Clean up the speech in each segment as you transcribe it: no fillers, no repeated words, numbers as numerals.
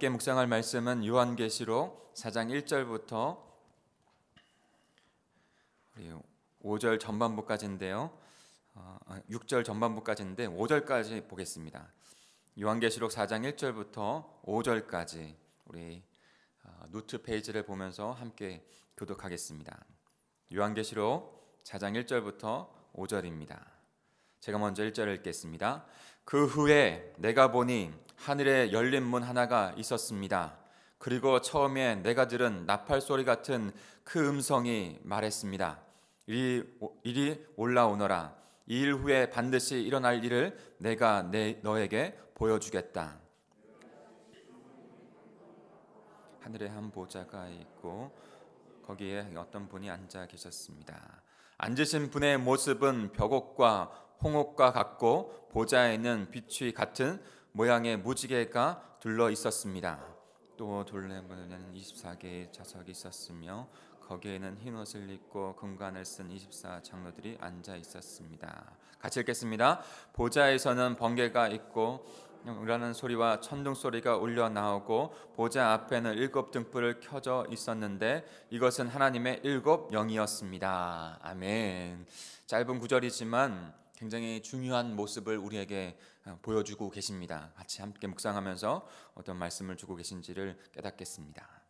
함께 묵상할 말씀은 요한계시록 4장 1절부터 5절 전반부까지인데요. 6절 전반부까지인데 5절까지 보겠습니다. 요한계시록 4장 1절부터 5절까지 우리 노트 페이지를 보면서 함께 교독하겠습니다. 요한계시록 4장 1절부터 5절입니다. 제가 먼저 1절을 읽겠습니다. 그 후에 내가 보니 하늘에 열린 문 하나가 있었습니다. 그리고 처음에 내가 들은 나팔 소리 같은 그 음성이 말했습니다. 이리 올라오너라. 이 일 후에 반드시 일어날 일을 내가 너에게 보여주겠다. 하늘에 한 보좌가 있고 거기에 어떤 분이 앉아 계셨습니다. 앉으신 분의 모습은 벽옥과 홍옥과 같고 보좌에는 빛이 같은 모양의 무지개가 둘러 있었습니다. 또 둘레보는 24개의 좌석이 있었으며 거기에는 흰 옷을 입고 금관을 쓴 24장로들이 앉아 있었습니다. 같이 읽겠습니다. 보좌에서는 번개가 있고 라는 소리와 천둥 소리가 울려 나오고 보좌 앞에는 7 등불을 켜져 있었는데 이것은 하나님의 7 영이었습니다. 아멘. 짧은 구절이지만 굉장히 중요한 모습을 우리에게 보여주고 계십니다. 같이 함께 묵상하면서 어떤 말씀을 주고 계신지를 깨닫겠습니다.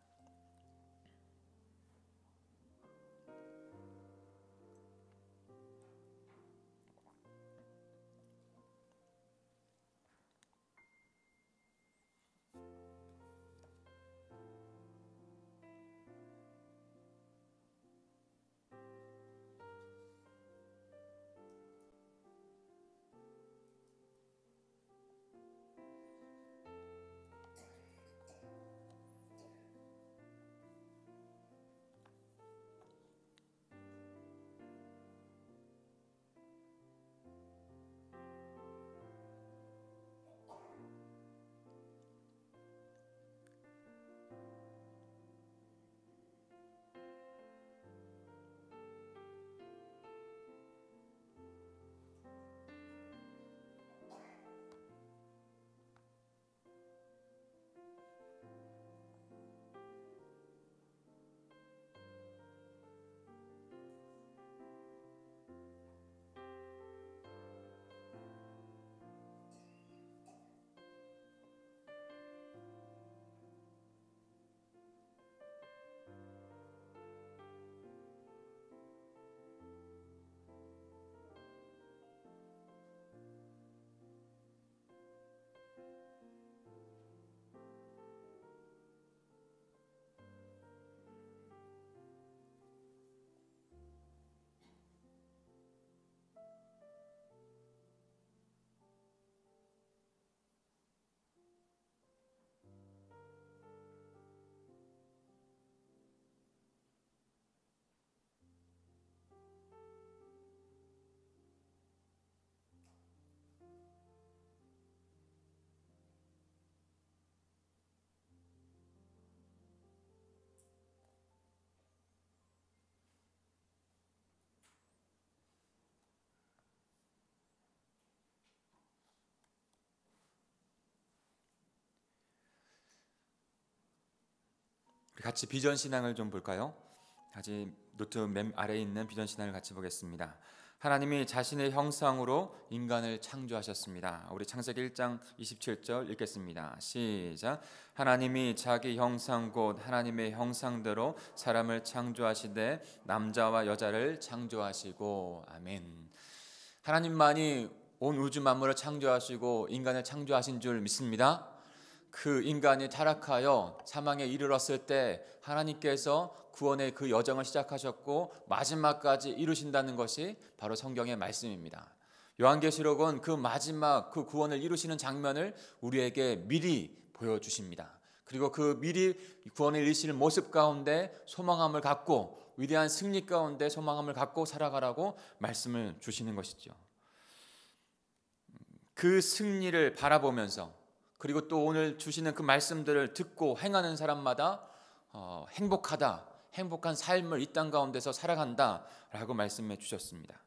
같이 비전 신앙을 좀 볼까요? 같이 노트 맨 아래에 있는 비전 신앙을 같이 보겠습니다. 하나님이 자신의 형상으로 인간을 창조하셨습니다. 우리 창세기 1장 27절 읽겠습니다. 시작. 하나님이 자기 형상 곧 하나님의 형상대로 사람을 창조하시되 남자와 여자를 창조하시고. 아멘. 하나님만이 온 우주 만물을 창조하시고 인간을 창조하신 줄 믿습니다. 그 인간이 타락하여 사망에 이르렀을 때 하나님께서 구원의 그 여정을 시작하셨고 마지막까지 이루신다는 것이 바로 성경의 말씀입니다. 요한계시록은 그 마지막 그 구원을 이루시는 장면을 우리에게 미리 보여주십니다. 그리고 그 미리 구원을 이루시는 모습 가운데 소망함을 갖고 위대한 승리 가운데 소망함을 갖고 살아가라고 말씀을 주시는 것이죠. 그 승리를 바라보면서 그리고 또 오늘 주시는 그 말씀들을 듣고 행하는 사람마다 행복하다, 행복한 삶을 이 땅 가운데서 살아간다 라고 말씀해 주셨습니다.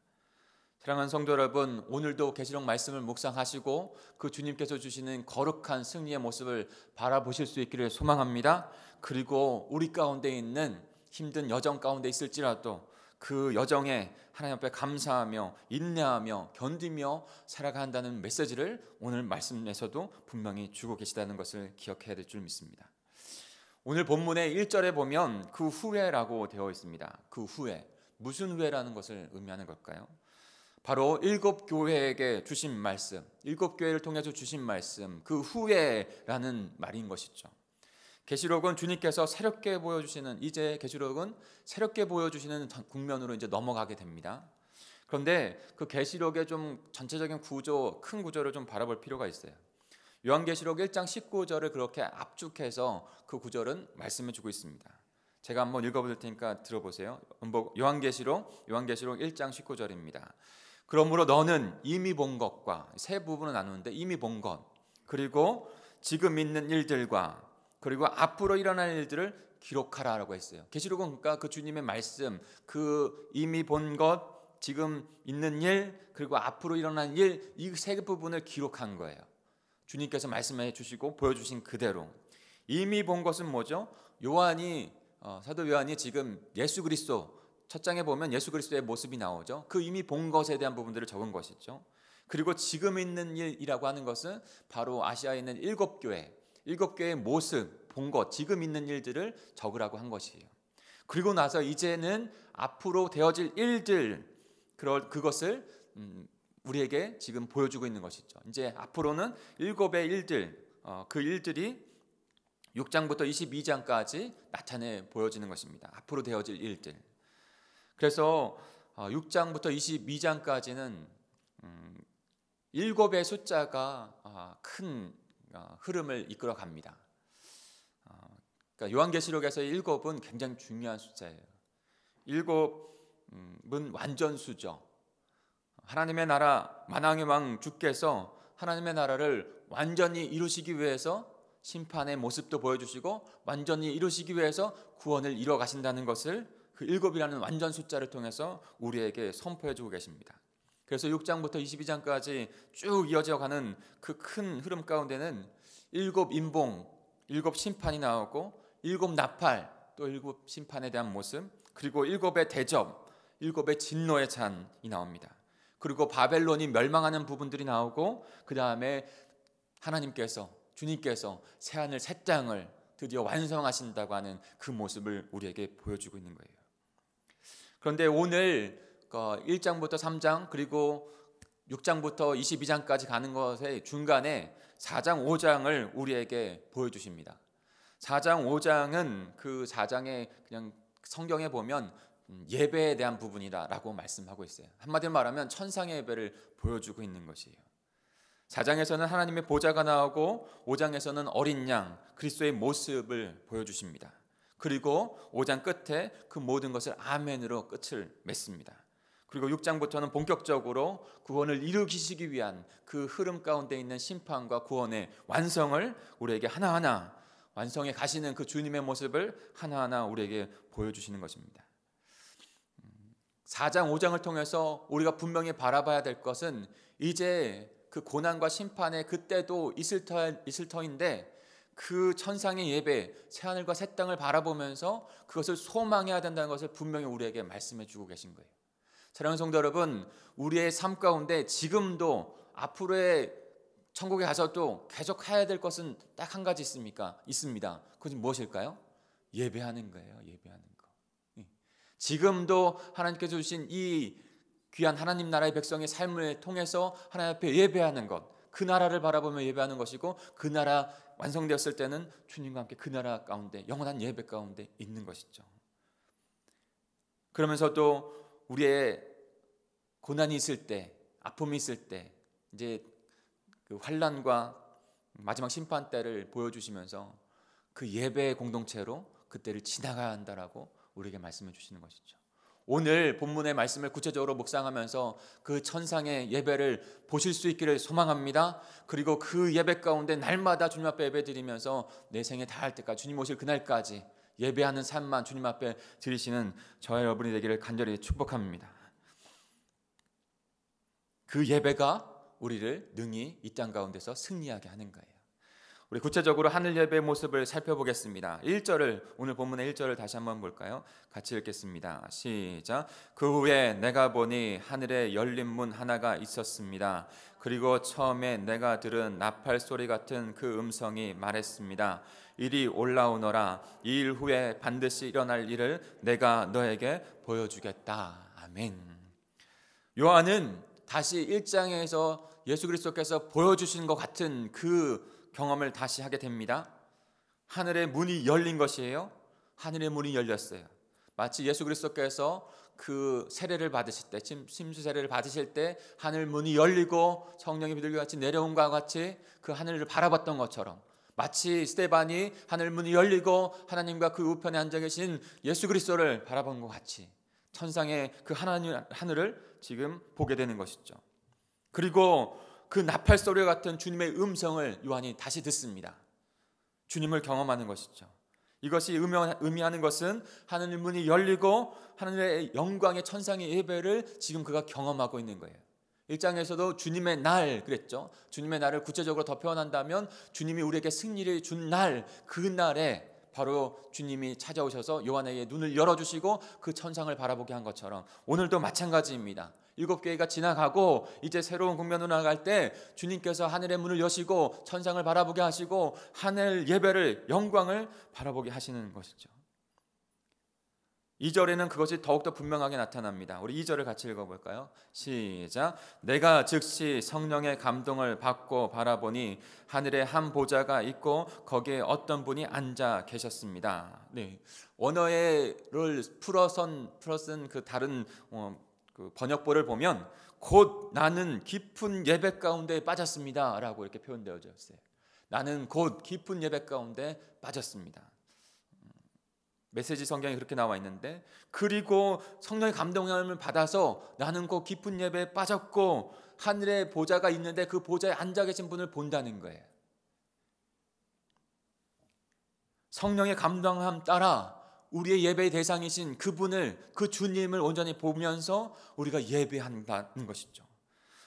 사랑하는 성도 여러분, 오늘도 계시록 말씀을 묵상하시고 그 주님께서 주시는 거룩한 승리의 모습을 바라보실 수 있기를 소망합니다. 그리고 우리 가운데 있는 힘든 여정 가운데 있을지라도 그 여정에 하나님 앞에 감사하며 인내하며 견디며 살아간다는 메시지를 오늘 말씀에서도 분명히 주고 계시다는 것을 기억해야 될 줄 믿습니다. 오늘 본문의 1절에 보면 그 후회라고 되어 있습니다. 그 후회, 무슨 후회라는 것을 의미하는 걸까요? 바로 7교회에게 주신 말씀, 7교회를 통해서 주신 말씀, 그 후회라는 말인 것이죠. 계시록은 주님께서 새롭게 보여주시는, 이제 계시록은 새롭게 보여주시는 국면으로 이제 넘어가게 됩니다. 그런데 그 계시록의 좀 전체적인 구조, 큰 구조를 좀 바라볼 필요가 있어요. 요한계시록 1장 19절을 그렇게 압축해서 그 구절은 말씀해 주고 있습니다. 제가 한번 읽어볼 테니까 들어보세요. 요한계시록 1장 19절입니다. 그러므로 너는 이미 본 것과, 세 부분을 나누는데 이미 본 것, 그리고 지금 있는 일들과 그리고 앞으로 일어날 일들을 기록하라라고 했어요. 계시록은 그러니까 그 주님의 말씀, 그 이미 본 것, 지금 있는 일, 그리고 앞으로 일어날 일, 이 세 부분을 기록한 거예요. 주님께서 말씀해 주시고 보여주신 그대로. 이미 본 것은 뭐죠? 사도 요한이 지금 예수 그리스도 첫 장에 보면 예수 그리스도의 모습이 나오죠. 그 이미 본 것에 대한 부분들을 적은 것이죠. 그리고 지금 있는 일이라고 하는 것은 바로 아시아에 있는 7교회의 모습, 본 것, 지금 있는 일들을 적으라고 한 것이에요. 그리고 나서 이제는 앞으로 되어질 일들, 그것을 우리에게 지금 보여주고 있는 것이죠. 이제 앞으로는 7의 일들, 그 일들이 6장부터 22장까지 나타내 보여지는 것입니다. 앞으로 되어질 일들. 그래서 6장부터 22장까지는 7의 숫자가 큰 흐름을 이끌어 갑니다. 그러니까 요한계시록에서의 7은 굉장히 중요한 숫자예요. 7은 완전수죠. 하나님의 나라 만왕의 왕 주께서 하나님의 나라를 완전히 이루시기 위해서 심판의 모습도 보여주시고 완전히 이루시기 위해서 구원을 이루어 가신다는 것을 그 7이라는 완전 숫자를 통해서 우리에게 선포해주고 계십니다. 그래서 6장부터 22장까지 쭉 이어져 가는 그 큰 흐름 가운데는 7 인봉, 7 심판이 나오고 7 나팔, 또 7 심판에 대한 모습, 그리고 7의 대접, 7의 진노의 잔이 나옵니다. 그리고 바벨론이 멸망하는 부분들이 나오고 그 다음에 주님께서 새하늘 새 땅을 드디어 완성하신다고 하는 그 모습을 우리에게 보여주고 있는 거예요. 그런데 오늘 1장부터 3장 그리고 6장부터 22장까지 가는 것의 중간에 4장 5장을 우리에게 보여주십니다. 4장 5장은 그 4장에 그냥 성경에 보면 예배에 대한 부분이다라고 말씀하고 있어요. 한마디로 말하면 천상의 예배를 보여주고 있는 것이에요. 4장에서는 하나님의 보좌가 나오고 5장에서는 어린 양 그리스도의 모습을 보여주십니다. 그리고 5장 끝에 그 모든 것을 아멘으로 끝을 맺습니다. 그리고 6장부터는 본격적으로 구원을 이루시기 위한 그 흐름 가운데 있는 심판과 구원의 완성을 우리에게 하나하나 완성해 가시는 그 주님의 모습을 하나하나 우리에게 보여주시는 것입니다. 4장 5장을 통해서 우리가 분명히 바라봐야 될 것은 이제 그 고난과 심판의 그때도 있을 터인데 그 천상의 예배, 새하늘과 새 땅을 바라보면서 그것을 소망해야 된다는 것을 분명히 우리에게 말씀해 주고 계신 거예요. 사랑하는 성도 여러분, 우리의 삶 가운데 지금도 앞으로의 천국에 가서도 계속 해야 될 것은 딱 한 가지 있습니다. 그것은 무엇일까요? 예배하는 거예요. 예배하는 거. 지금도 하나님께서 주신 이 귀한 하나님 나라의 백성의 삶을 통해서 하나님 앞에 예배하는 것, 그 나라를 바라보며 예배하는 것이고 그 나라 완성되었을 때는 주님과 함께 그 나라 가운데 영원한 예배 가운데 있는 것이죠. 그러면서도 우리의 고난이 있을 때, 아픔이 있을 때 이제 그 환난과 마지막 심판 때를 보여주시면서 그 예배의 공동체로 그때를 지나가야 한다라고 우리에게 말씀해 주시는 것이죠. 오늘 본문의 말씀을 구체적으로 묵상하면서 그 천상의 예배를 보실 수 있기를 소망합니다. 그리고 그 예배 가운데 날마다 주님 앞에 예배드리면서 내 생에 다할 때까지 주님 오실 그날까지 예배하는 삶만 주님 앞에 드리시는 저와 여러분이 되기를 간절히 축복합니다. 그 예배가 우리를 능히 이 땅 가운데서 승리하게 하는 거예요. 우리 구체적으로 하늘 예배의 모습을 살펴보겠습니다. 1절을 오늘 본문의 1절을 다시 한번 볼까요? 같이 읽겠습니다. 시작. 그 후에 내가 보니 하늘에 열린 문 하나가 있었습니다. 그리고 처음에 내가 들은 나팔 소리 같은 그 음성이 말했습니다. 이리 올라오너라. 이 일 후에 반드시 일어날 일을 내가 너에게 보여주겠다. 아멘. 요한은 다시 1장에서 예수 그리스도께서 보여주신 것 같은 그 경험을 다시 하게 됩니다. 하늘의 문이 열린 것이에요. 하늘의 문이 열렸어요. 마치 예수 그리스도께서 그 세례를 받으실 때, 심수 세례를 받으실 때 하늘 문이 열리고 성령이 비둘기 같이 내려온과 같이 그 하늘을 바라봤던 것처럼, 마치 스데반이 하늘 문이 열리고 하나님과 그 우편에 앉아 계신 예수 그리스도를 바라본 것 같이 천상의 그 하늘을 지금 보게 되는 것이죠. 그리고 그 나팔 소리 같은 주님의 음성을 요한이 다시 듣습니다. 주님을 경험하는 것이죠. 이것이 의미하는 것은 하늘 문이 열리고 하늘의 영광의 천상의 예배를 지금 그가 경험하고 있는 거예요. 1장에서도 주님의 날 그랬죠. 주님의 날을 구체적으로 더 표현한다면 주님이 우리에게 승리를 준 날, 그 날에 바로 주님이 찾아오셔서 요한에게 눈을 열어주시고 그 천상을 바라보게 한 것처럼 오늘도 마찬가지입니다. 7교회가 지나가고 이제 새로운 국면으로 나갈 때 주님께서 하늘의 문을 여시고 천상을 바라보게 하시고 하늘 예배를, 영광을 바라보게 하시는 것이죠. 2절에는 그것이 더욱더 분명하게 나타납니다. 우리 2절을 같이 읽어볼까요? 시작. 내가 즉시 성령의 감동을 받고 바라보니 하늘에 한 보좌가 있고 거기에 어떤 분이 앉아 계셨습니다. 네, 원어를 풀어쓴 그 다른 그 번역본을 보면 곧 나는 깊은 예배 가운데 빠졌습니다 라고 이렇게 표현되어 있어요. 나는 곧 깊은 예배 가운데 빠졌습니다. 메시지 성경에 그렇게 나와 있는데, 그리고 성령의 감동을 받아서 나는 곧 깊은 예배에 빠졌고 하늘에 보좌가 있는데 그 보좌에 앉아 계신 분을 본다는 거예요. 성령의 감동함 따라 우리의 예배의 대상이신 그분을, 그 주님을 온전히 보면서 우리가 예배한다는 것이죠.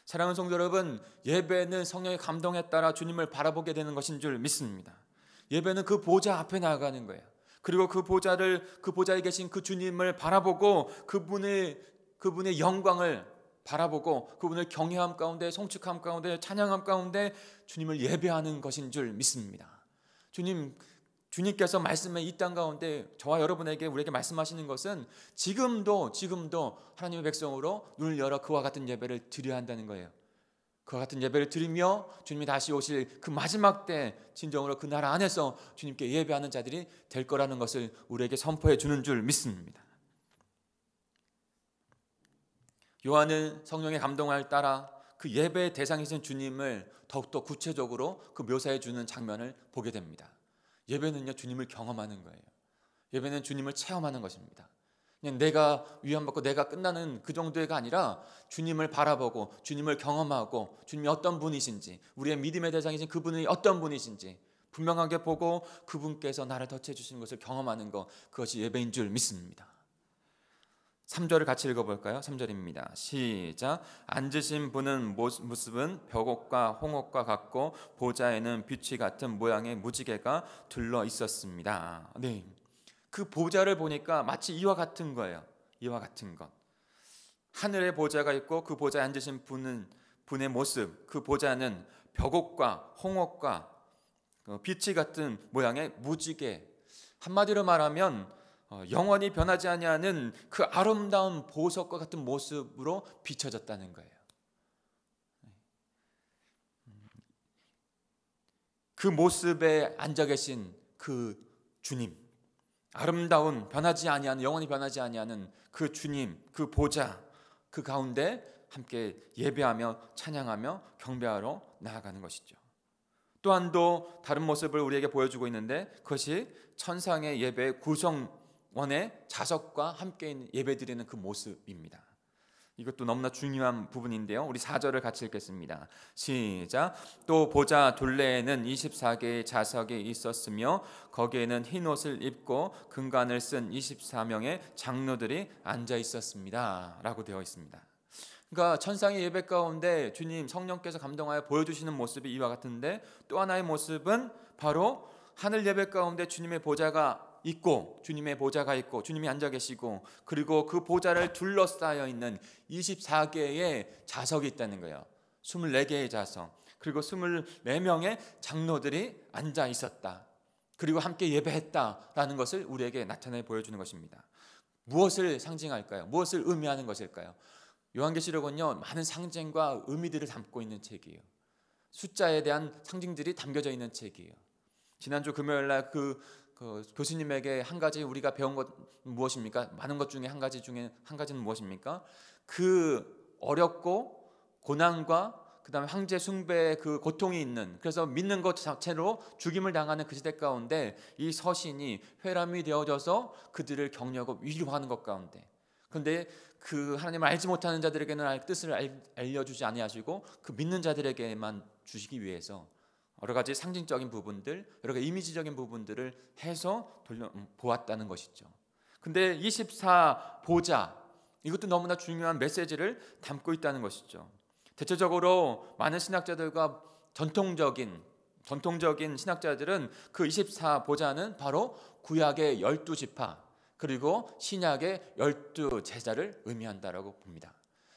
사랑하는 성도 여러분, 예배는 성령의 감동에 따라 주님을 바라보게 되는 것인 줄 믿습니다. 예배는 그 보좌 앞에 나아가는 거예요. 그리고 그 보좌에 계신 그 주님을 바라보고 그분의 영광을 바라보고 그분을 경외함 가운데, 송축함 가운데, 찬양함 가운데 주님을 예배하는 것인 줄 믿습니다. 주님께서 말씀에 이 땅 가운데 저와 여러분에게, 우리에게 말씀하시는 것은 지금도 하나님의 백성으로 눈을 열어 그와 같은 예배를 드려야 한다는 거예요. 그와 같은 예배를 드리며 주님이 다시 오실 그 마지막 때 진정으로 그 나라 안에서 주님께 예배하는 자들이 될 거라는 것을 우리에게 선포해 주는 줄 믿습니다. 요한은 성령의 감동을 따라 그 예배의 대상이신 주님을 더욱더 구체적으로 그 묘사해 주는 장면을 보게 됩니다. 예배는요, 주님을 경험하는 거예요. 예배는 주님을 체험하는 것입니다. 그냥 내가 위안받고 내가 끝나는 그 정도가 아니라 주님을 바라보고 주님을 경험하고 주님이 어떤 분이신지, 우리의 믿음의 대상이신 그분이 어떤 분이신지 분명하게 보고 그분께서 나를 덧해 주시는 것을 경험하는 것, 그것이 예배인 줄 믿습니다. 3절을 같이 읽어볼까요? 3절입니다. 시작. 앉으신 분은 모습은 벽옥과 홍옥과 같고 보좌에는 빛이 같은 모양의 무지개가 둘러 있었습니다. 네, 그 보좌를 보니까 마치 이와 같은 거예요. 이와 같은 것. 하늘에 보좌가 있고 그 보좌에 앉으신 분의 모습, 그 보좌는 벽옥과 홍옥과 빛이 같은 모양의 무지개. 한마디로 말하면 영원히 변하지 아니하는 그 아름다운 보석과 같은 모습으로 비춰졌다는 거예요. 그 모습에 앉아 계신 그 주님, 아름다운 변하지 아니하는, 영원히 변하지 아니하는 그 주님, 그 보좌, 그 가운데 함께 예배하며 찬양하며 경배하러 나아가는 것이죠. 또한도 다른 모습을 우리에게 보여주고 있는데, 그것이 천상의 예배 구성원의 자석과 함께 예배드리는 그 모습입니다. 이것도 너무나 중요한 부분인데요. 우리 4절을 같이 읽겠습니다. 시작. 또 보좌 둘레에는 24개의 자석이 있었으며 거기에는 흰 옷을 입고 금관을 쓴 24명의 장로들이 앉아 있었습니다 라고 되어 있습니다. 그러니까 천상의 예배 가운데 주님 성령께서 감동하여 보여주시는 모습이 이와 같은데, 또 하나의 모습은 바로 하늘 예배 가운데 주님의 보좌가 있고 주님이 앉아 계시고, 그리고 그 보좌를 둘러싸여 있는 24개의 자석이 있다는 거예요. 24개의 자석, 그리고 24명의 장로들이 앉아 있었다. 그리고 함께 예배했다라는 것을 우리에게 나타내 보여주는 것입니다. 무엇을 상징할까요? 무엇을 의미하는 것일까요? 요한계시록은요, 많은 상징과 의미들을 담고 있는 책이에요. 숫자에 대한 상징들이 담겨져 있는 책이에요. 지난주 금요일날 그 교수님에게 한 가지 우리가 배운 것 무엇입니까? 많은 것 중에 한 가지는 무엇입니까? 그 어렵고 고난과 그다음에 황제 숭배의 그 고통이 있는, 그래서 믿는 것 자체로 죽임을 당하는 그 시대 가운데 이 서신이 회람이 되어져서 그들을 격려하고 위로하는 것 가운데, 그런데 그 하나님을 알지 못하는 자들에게는 뜻을 알려주지 아니하시고 그 믿는 자들에게만 주시기 위해서 여러 가지 상징적인 부분들, 여러 가지 이미지적인 부분들을 해서 보았다는 것이죠. 근데 24 보좌, 이것도 너무나 중요한 메시지를 담고 있다는 것이죠. 대체적으로 많은 신학자들과 전통적인 신학자들은 그 24 보좌는 바로 구약의 12지파 그리고 신약의 12제자를 의미한다라고 봅니다.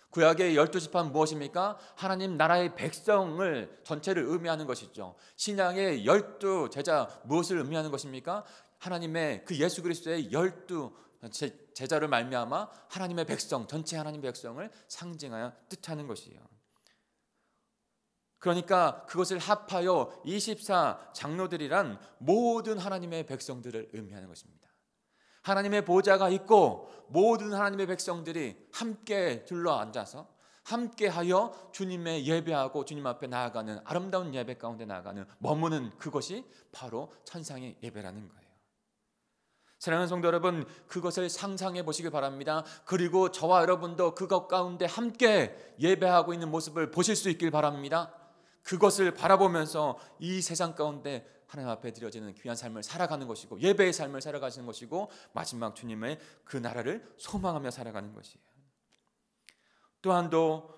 구약의 12지파는 무엇입니까? 하나님 나라의 백성을 전체를 의미하는 것이죠. 신약의 12제자 무엇을 의미하는 것입니까? 하나님의 그 예수 그리스도의 12제자를 말미암아 하나님의 백성, 전체 하나님의 백성을 상징하여 뜻하는 것이에요. 그러니까 그것을 합하여 24 장로들이란 모든 하나님의 백성들을 의미하는 것입니다. 하나님의 보좌가 있고 모든 하나님의 백성들이 함께 둘러앉아서 함께하여 주님의 예배하고 주님 앞에 나아가는 아름다운 예배 가운데 나아가는 머무는 그것이 바로 천상의 예배라는 거예요. 사랑하는 성도 여러분, 그것을 상상해 보시기 바랍니다. 그리고 저와 여러분도 그것 가운데 함께 예배하고 있는 모습을 보실 수 있길 바랍니다. 그것을 바라보면서 이 세상 가운데 하나님 앞에 드려지는 귀한 삶을 살아가는 것이고, 예배의 삶을 살아가시는 것이고, 마지막 주님의 그 나라를 소망하며 살아가는 것이에요. 또한도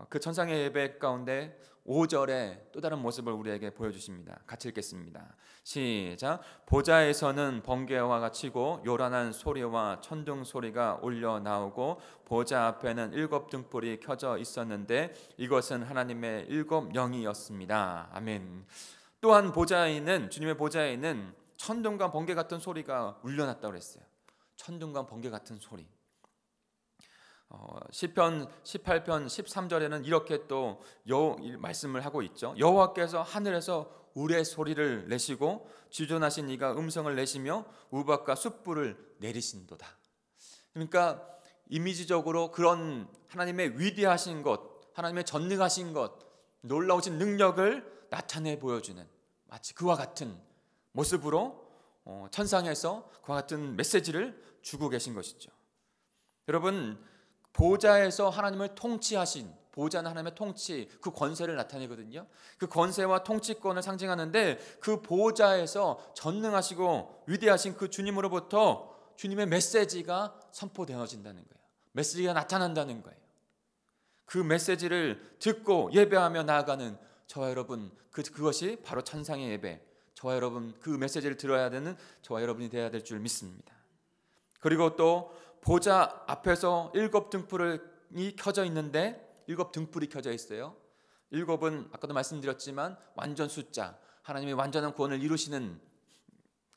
그 천상의 예배 가운데 5절에 또 다른 모습을 우리에게 보여주십니다. 같이 읽겠습니다. 시작. 보좌에서는 번개와 같이고 요란한 소리와 천둥 소리가 울려 나오고 보좌 앞에는 7 등불이 켜져 있었는데 이것은 하나님의 7 영이었습니다. 아멘. 또한 주님의 보좌에는 천둥과 번개 같은 소리가 울려났다고 그랬어요. 천둥과 번개 같은 소리. 시편 18편 13절에는 이렇게 또 말씀을 하고 있죠. 여호와께서 하늘에서 우레소리를 내시고 지존하신 이가 음성을 내시며 우박과 숯불을 내리신도다. 그러니까 이미지적으로 그런 하나님의 위대하신 것, 하나님의 전능하신 것, 놀라우신 능력을 나타내 보여주는, 마치 그와 같은 모습으로 천상에서 그와 같은 메시지를 주고 계신 것이죠. 여러분, 보좌에서 하나님을 통치하신, 보좌는 하나님의 통치, 그 권세를 나타내거든요. 그 권세와 통치권을 상징하는데, 그 보좌에서 전능하시고 위대하신 그 주님으로부터 주님의 메시지가 선포되어진다는 거예요. 메시지가 나타난다는 거예요. 그 메시지를 듣고 예배하며 나아가는 저와 여러분, 그것이 바로 천상의 예배, 저와 여러분 그 메시지를 들어야 되는 저와 여러분이 되어야 될 줄 믿습니다. 그리고 또 보좌 앞에서 7 등불이 켜져 있는데, 7 등불이 켜져 있어요. 7은 아까도 말씀드렸지만 완전 숫자, 하나님의 완전한 구원을 이루시는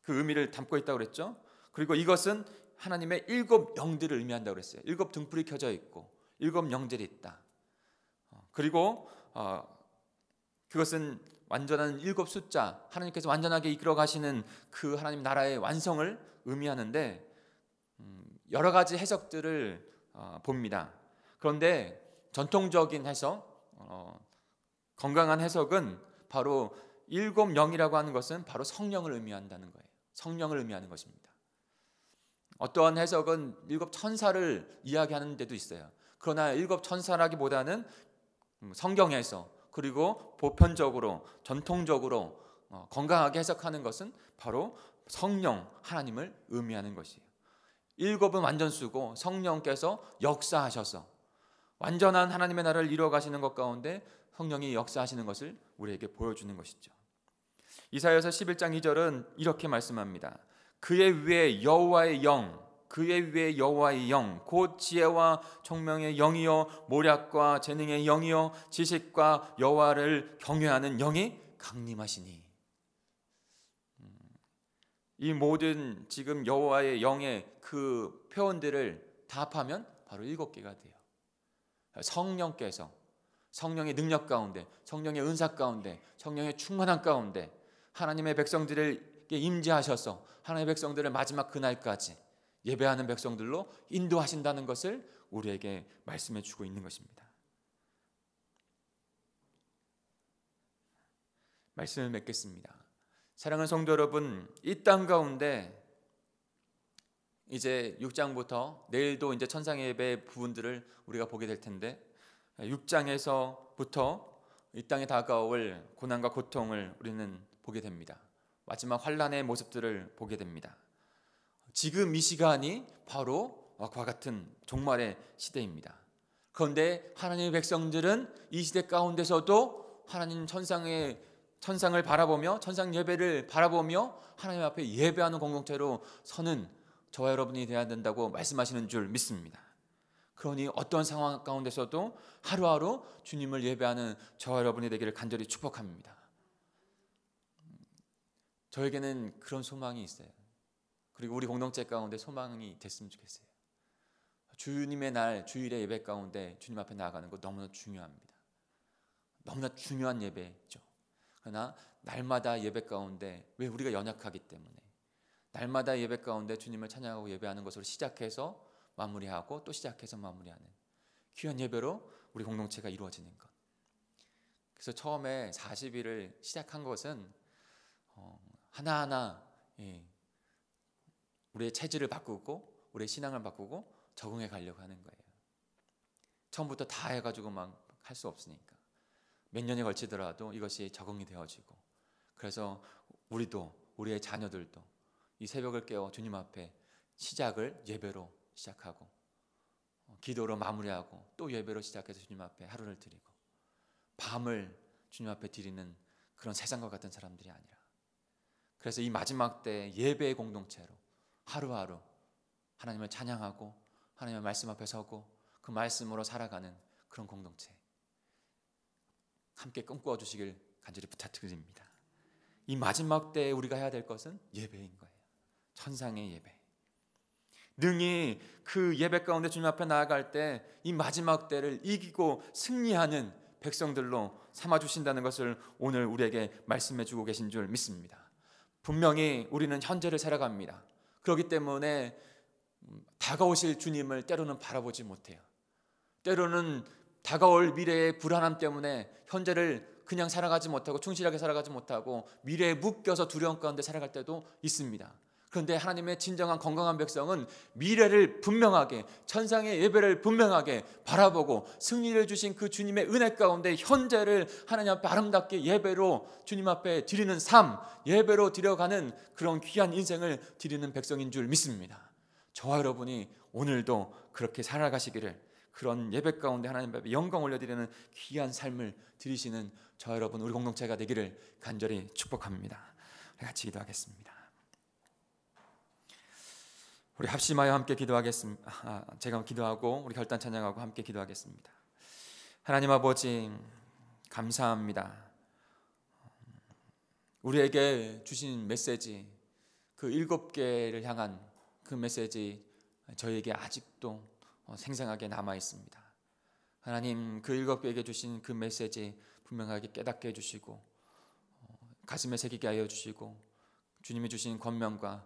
그 의미를 담고 있다고 그랬죠. 그리고 이것은 하나님의 7 영들을 의미한다고 그랬어요. 7 등불이 켜져 있고 7 영들이 있다. 그리고 그것은 완전한 7 숫자, 하나님께서 완전하게 이끌어 가시는 그 하나님 나라의 완성을 의미하는데, 여러 가지 해석들을 봅니다. 그런데 전통적인 해석, 건강한 해석은 바로 7 영이라고 하는 것은 바로 성령을 의미한다는 거예요. 성령을 의미하는 것입니다. 어떠한 해석은 7 천사를 이야기하는 데도 있어요. 그러나 7 천사라기보다는 성경에서, 그리고 보편적으로 전통적으로 건강하게 해석하는 것은 바로 성령, 하나님을 의미하는 것이에요. 7은 완전수고 성령께서 역사하셔서 완전한 하나님의 나라를 이루어 가시는 것 가운데 성령이 역사하시는 것을 우리에게 보여주는 것이죠. 이사야서 11장 2절은 이렇게 말씀합니다. 그의 위에 여호와의 영, 그의 위에 여호와의 영, 곧 지혜와 총명의 영이요 모략과 재능의 영이요 지식과 여호와를 경외하는 영이 강림하시니. 이 모든 지금 여호와의 영의 그 표현들을 다 합하면 바로 7개가 돼요. 성령께서 성령의 능력 가운데, 성령의 은사 가운데, 성령의 충만한 가운데 하나님의 백성들에게 임재하셔서 하나님의 백성들을 마지막 그날까지 예배하는 백성들로 인도하신다는 것을 우리에게 말씀해 주고 있는 것입니다. 말씀을 맺겠습니다. 사랑하는 성도 여러분, 이 땅 가운데 이제 6장부터 내일도 이제 천상의 예배 부분들을 우리가 보게 될 텐데 6장에서부터 이 땅에 다가올 고난과 고통을 우리는 보게 됩니다. 마지막 환난의 모습들을 보게 됩니다. 지금 이 시간이 바로 그와 같은 종말의 시대입니다. 그런데 하나님의 백성들은 이 시대 가운데서도 하나님 천상을 바라보며 천상 예배를 바라보며 하나님 앞에 예배하는 공동체로 서는 저와 여러분이 되어야 된다고 말씀하시는 줄 믿습니다. 그러니 어떤 상황 가운데서도 하루하루 주님을 예배하는 저와 여러분이 되기를 간절히 축복합니다. 저에게는 그런 소망이 있어요. 그리고 우리 공동체 가운데 소망이 됐으면 좋겠어요. 주님의 날 주일의 예배 가운데 주님 앞에 나아가는 것 너무나 중요합니다. 너무나 중요한 예배죠. 그러나 날마다 예배 가운데, 왜 우리가 연약하기 때문에 날마다 예배 가운데 주님을 찬양하고 예배하는 것으로 시작해서 마무리하고 또 시작해서 마무리하는 귀한 예배로 우리 공동체가 이루어지는 것. 그래서 처음에 40일을 시작한 것은 하나하나 우리의 체질을 바꾸고 우리의 신앙을 바꾸고 적응해 가려고 하는 거예요. 처음부터 다 해가지고 막 할 수 없으니까 몇 년이 걸치더라도 이것이 적응이 되어지고, 그래서 우리도 우리의 자녀들도 이 새벽을 깨워 주님 앞에 시작을 예배로 시작하고 기도로 마무리하고 또 예배로 시작해서 주님 앞에 하루를 드리고 밤을 주님 앞에 드리는 그런 세상과 같은 사람들이 아니라, 그래서 이 마지막 때 예배의 공동체로 하루하루 하나님을 찬양하고 하나님의 말씀 앞에 서고 그 말씀으로 살아가는 그런 공동체 함께 꿈꿔 주시길 간절히 부탁드립니다. 이 마지막 때에 우리가 해야 될 것은 예배인 거예요. 천상의 예배. 능히 그 예배 가운데 주님 앞에 나아갈 때 이 마지막 때를 이기고 승리하는 백성들로 삼아주신다는 것을 오늘 우리에게 말씀해 주고 계신 줄 믿습니다. 분명히 우리는 현재를 살아갑니다. 그렇기 때문에 다가오실 주님을 때로는 바라보지 못해요. 때로는 다가올 미래의 불안함 때문에 현재를 그냥 살아가지 못하고 충실하게 살아가지 못하고 미래에 묶여서 두려움 가운데 살아갈 때도 있습니다. 그런데 하나님의 진정한 건강한 백성은 미래를 분명하게, 천상의 예배를 분명하게 바라보고 승리를 주신 그 주님의 은혜 가운데 현재를 하나님 앞에 아름답게 예배로 주님 앞에 드리는 삶, 예배로 드려가는 그런 귀한 인생을 드리는 백성인 줄 믿습니다. 저와 여러분이 오늘도 그렇게 살아가시기를, 그런 예배 가운데 하나님 앞에 영광 올려드리는 귀한 삶을 드리시는 저와 여러분 우리 공동체가 되기를 간절히 축복합니다. 같이 기도하겠습니다. 우리 합심하여 함께 기도하겠습니다. 제가 기도하고 우리 결단 찬양하고 함께 기도하겠습니다. 하나님 아버지 감사합니다. 우리에게 주신 메시지, 그 7개를 향한 그 메시지 저희에게 아직도 생생하게 남아 있습니다. 하나님, 그 7개에게 주신 그 메시지 분명하게 깨닫게 해주시고 가슴에 새기게 하여 주시고 주님이 주신 권면과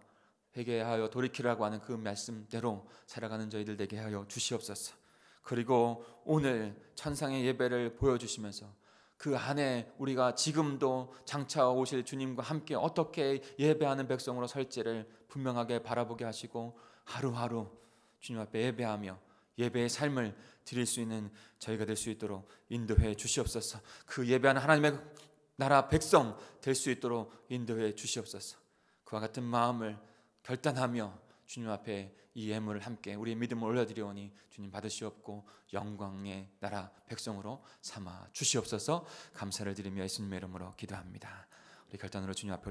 회개하여 돌이키라고 하는 그 말씀대로 살아가는 저희들 되게 하여 주시옵소서. 그리고 오늘 천상의 예배를 보여주시면서 그 안에 우리가 지금도 장차 오실 주님과 함께 어떻게 예배하는 백성으로 설지를 분명하게 바라보게 하시고 하루하루 주님 앞에 예배하며 예배의 삶을 드릴 수 있는 저희가 될 수 있도록 인도해 주시옵소서. 그 예배하는 하나님의 나라 백성 될 수 있도록 인도해 주시옵소서. 그와 같은 마음을 결단하며 주님 앞에 이 예물을 함께 우리의 믿음을 올려드리오니 주님 받으시옵고 영광의 나라 백성으로 삼아 주시옵소서. 감사를 드리며 예수님의 이름으로 기도합니다. 우리 결단으로 주님 앞에 올려